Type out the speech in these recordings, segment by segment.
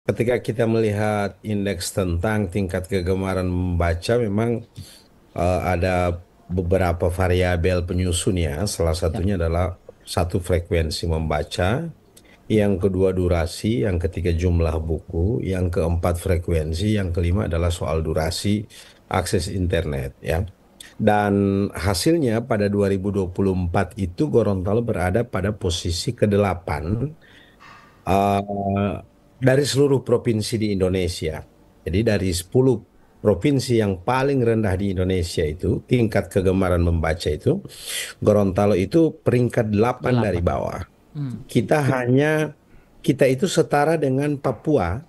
Ketika kita melihat indeks tentang tingkat kegemaran membaca, memang ada beberapa variabel penyusunnya. Salah Ya, satunya adalah satu frekuensi membaca, yang kedua durasi, yang ketiga jumlah buku, yang keempat frekuensi, yang kelima adalah soal durasi akses internet ya. Dan hasilnya pada 2024 itu Gorontalo berada pada posisi ke-8 dari seluruh provinsi di Indonesia. Jadi dari 10 provinsi yang paling rendah di Indonesia itu, tingkat kegemaran membaca itu, Gorontalo itu peringkat 8 dari 8. bawah. Hmm, Kita itu setara dengan Papua,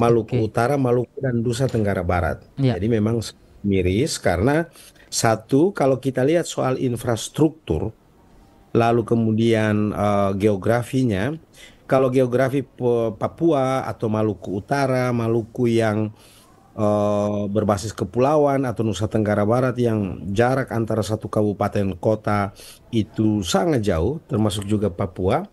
Maluku oke. Utara, Maluku dan Nusa Tenggara Barat. Ya, Jadi memang miris karena satu, kalau kita lihat soal infrastruktur, lalu kemudian geografinya, kalau geografi Papua atau Maluku Utara, Maluku yang berbasis kepulauan atau Nusa Tenggara Barat yang jarak antara satu kabupaten kota itu sangat jauh, termasuk juga Papua,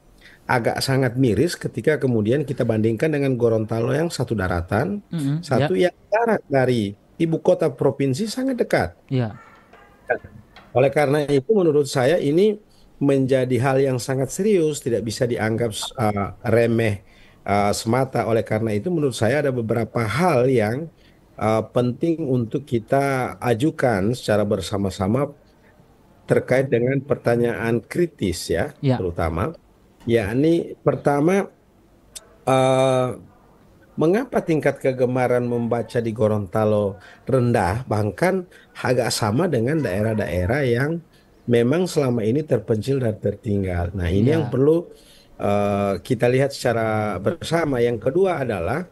agak sangat miris ketika kemudian kita bandingkan dengan Gorontalo yang satu daratan, ya, satu yang jarak dari ibu kota provinsi sangat dekat. ya, Oleh karena itu, menurut saya ini menjadi hal yang sangat serius, tidak bisa dianggap remeh semata. Oleh karena itu, menurut saya ada beberapa hal yang penting untuk kita ajukan secara bersama-sama terkait dengan pertanyaan kritis ya, ya, terutama. Yakni pertama, eh, mengapa tingkat kegemaran membaca di Gorontalo rendah, bahkan agak sama dengan daerah-daerah yang memang selama ini terpencil dan tertinggal. Nah, ini yang ya, perlu kita lihat secara bersama. Yang kedua adalah,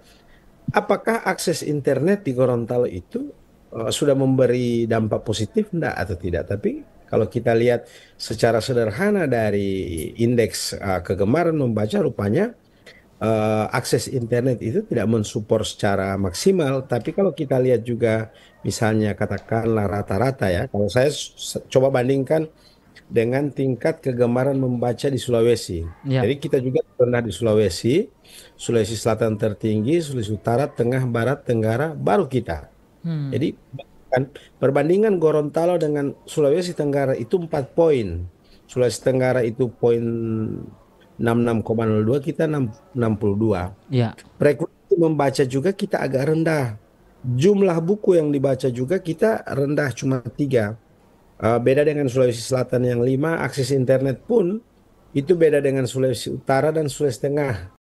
apakah akses internet di Gorontalo itu sudah memberi dampak positif enggak atau tidak? Tapi kalau kita lihat secara sederhana dari indeks kegemaran membaca, rupanya akses internet itu tidak mensupport secara maksimal. Tapi kalau kita lihat juga, misalnya katakanlah rata-rata ya, kalau saya coba bandingkan dengan tingkat kegemaran membaca di Sulawesi. ya. Jadi kita juga pernah di Sulawesi, Sulawesi Selatan tertinggi, Sulawesi Utara, Tengah, Barat, Tenggara, baru kita. Hmm, Jadi kan perbandingan Gorontalo dengan Sulawesi Tenggara itu 4 poin. Sulawesi Tenggara itu poin 66,02, kita 62. ya. Frekuensi membaca juga kita agak rendah. Jumlah buku yang dibaca juga kita rendah, cuma 3. Beda dengan Sulawesi Selatan yang 5, akses internet pun itu beda dengan Sulawesi Utara dan Sulawesi Tengah.